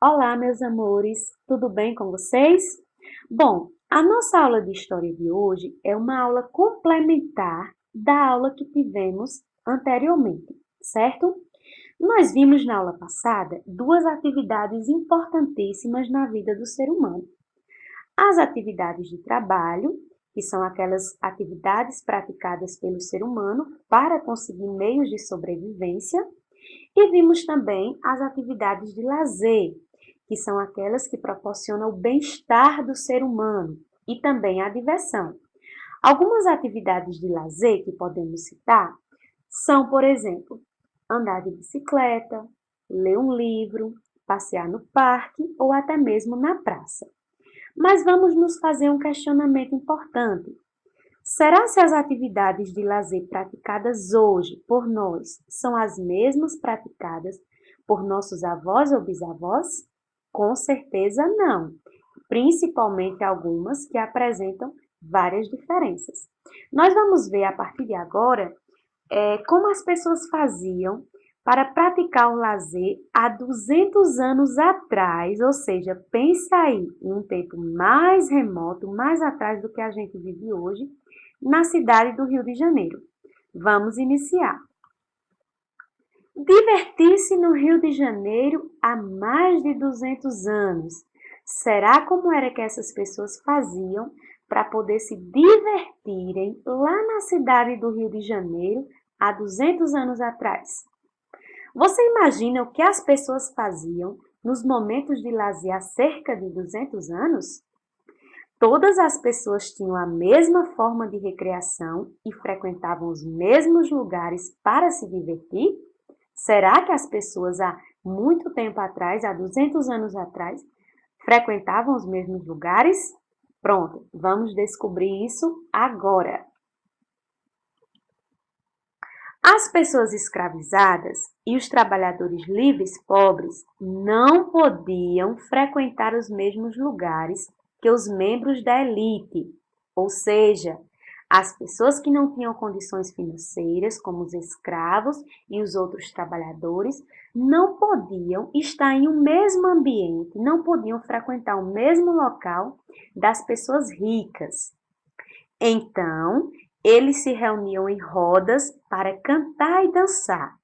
Olá, meus amores, tudo bem com vocês? Bom, a nossa aula de história de hoje é uma aula complementar da aula que tivemos anteriormente, certo? Nós vimos na aula passada duas atividades importantíssimas na vida do ser humano. As atividades de trabalho, que são aquelas atividades praticadas pelo ser humano para conseguir meios de sobrevivência, e vimos também as atividades de lazer, que são aquelas que proporcionam o bem-estar do ser humano e também a diversão. Algumas atividades de lazer que podemos citar são, por exemplo, andar de bicicleta, ler um livro, passear no parque ou até mesmo na praça. Mas vamos nos fazer um questionamento importante. Será se as atividades de lazer praticadas hoje por nós são as mesmas praticadas por nossos avós ou bisavós? Com certeza não, principalmente algumas que apresentam várias diferenças. Nós vamos ver a partir de agora como as pessoas faziam para praticar o lazer há 200 anos atrás, ou seja, pensa aí em um tempo mais remoto, mais atrás do que a gente vive hoje, na cidade do Rio de Janeiro. Vamos iniciar. Divertir-se no Rio de Janeiro há mais de 200 anos. Será como era que essas pessoas faziam para poder se divertirem lá na cidade do Rio de Janeiro há 200 anos atrás? Você imagina o que as pessoas faziam nos momentos de lazer há cerca de 200 anos? Todas as pessoas tinham a mesma forma de recreação e frequentavam os mesmos lugares para se divertir? Será que as pessoas há muito tempo atrás, há 200 anos atrás, frequentavam os mesmos lugares? Pronto, vamos descobrir isso agora. As pessoas escravizadas e os trabalhadores livres pobres não podiam frequentar os mesmos lugares que os membros da elite, ou seja, as pessoas que não tinham condições financeiras, como os escravos e os outros trabalhadores, não podiam estar em um mesmo ambiente, não podiam frequentar o mesmo local das pessoas ricas. Então, eles se reuniam em rodas para cantar e dançar.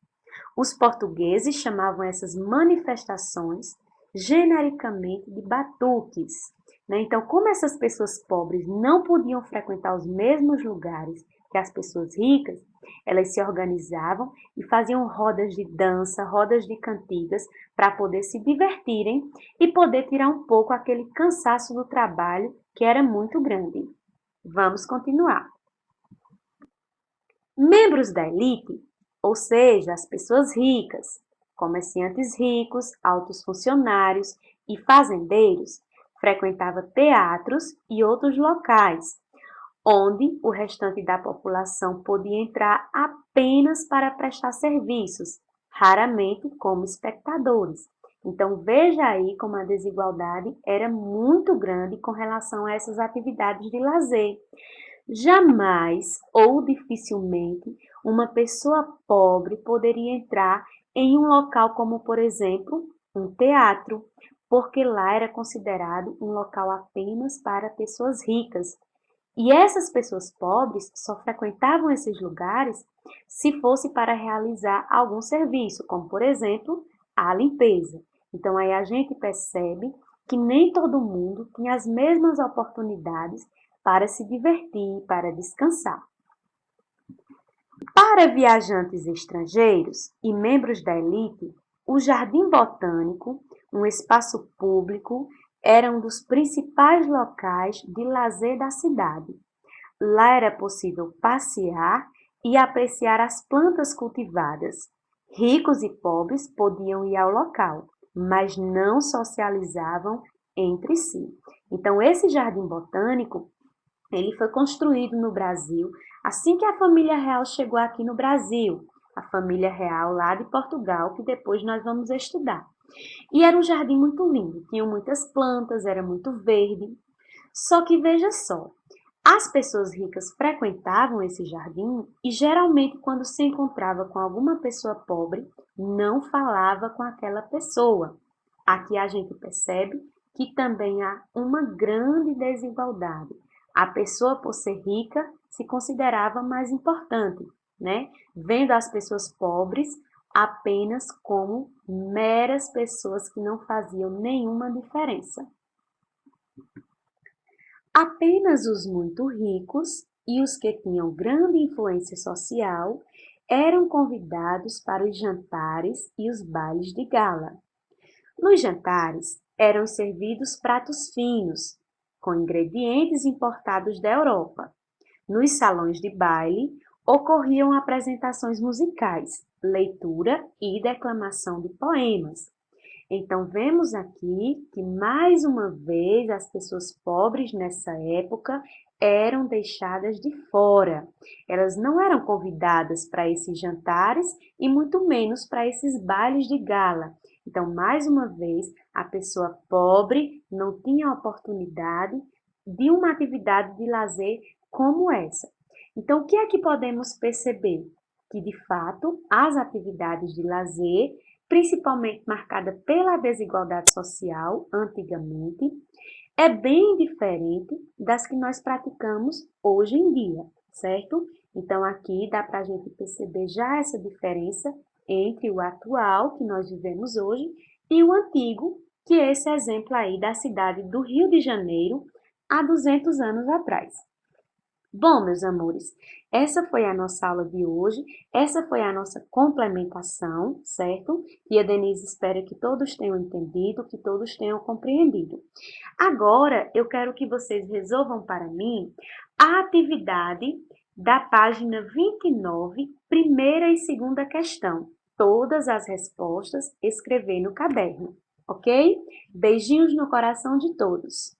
Os portugueses chamavam essas manifestações genericamente de batuques. Então, como essas pessoas pobres não podiam frequentar os mesmos lugares que as pessoas ricas, elas se organizavam e faziam rodas de dança, rodas de cantigas, para poder se divertirem e poder tirar um pouco aquele cansaço do trabalho que era muito grande. Vamos continuar. Membros da elite, ou seja, as pessoas ricas, comerciantes ricos, altos funcionários e fazendeiros, frequentavam teatros e outros locais, onde o restante da população podia entrar apenas para prestar serviços, raramente como espectadores. Então veja aí como a desigualdade era muito grande com relação a essas atividades de lazer. Jamais ou dificilmente uma pessoa pobre poderia entrar em um local como, por exemplo, um teatro, porque lá era considerado um local apenas para pessoas ricas. E essas pessoas pobres só frequentavam esses lugares se fosse para realizar algum serviço, como, por exemplo, a limpeza. Então, aí a gente percebe que nem todo mundo tinha as mesmas oportunidades para se divertir, para descansar. Para viajantes estrangeiros e membros da elite, o Jardim Botânico, um espaço público, era um dos principais locais de lazer da cidade. Lá era possível passear e apreciar as plantas cultivadas. Ricos e pobres podiam ir ao local, mas não socializavam entre si. Então, esse jardim botânico ele foi construído no Brasil assim que a família real chegou aqui no Brasil, a família real lá de Portugal, que depois nós vamos estudar. E era um jardim muito lindo, tinha muitas plantas, era muito verde. Só que veja só, as pessoas ricas frequentavam esse jardim e geralmente quando se encontrava com alguma pessoa pobre, não falava com aquela pessoa. aqui a gente percebe que também há uma grande desigualdade. A pessoa, por ser rica, se considerava mais importante, né? Vendo as pessoas pobres apenas como meras pessoas que não faziam nenhuma diferença. Apenas os muito ricos e os que tinham grande influência social eram convidados para os jantares e os bailes de gala. Nos jantares eram servidos pratos finos, com ingredientes importados da Europa. Nos salões de baile ocorriam apresentações musicais, leitura e declamação de poemas. Então, vemos aqui que, mais uma vez, as pessoas pobres nessa época eram deixadas de fora. Elas não eram convidadas para esses jantares e muito menos para esses bailes de gala. Então, mais uma vez, a pessoa pobre não tinha oportunidade de uma atividade de lazer como essa. Então, o que é que podemos perceber? Que, de fato, as atividades de lazer, principalmente marcada pela desigualdade social antigamente, é bem diferente das que nós praticamos hoje em dia, certo? Então, aqui dá para a gente perceber já essa diferença entre o atual, que nós vivemos hoje, e o antigo, que é esse exemplo aí da cidade do Rio de Janeiro, há 200 anos atrás. Bom, meus amores, essa foi a nossa aula de hoje, essa foi a nossa complementação, certo? E a Denise espera que todos tenham entendido, que todos tenham compreendido. Agora, eu quero que vocês resolvam para mim a atividade da página 29, primeira e segunda questão. Todas as respostas escrever no caderno, ok? Beijinhos no coração de todos.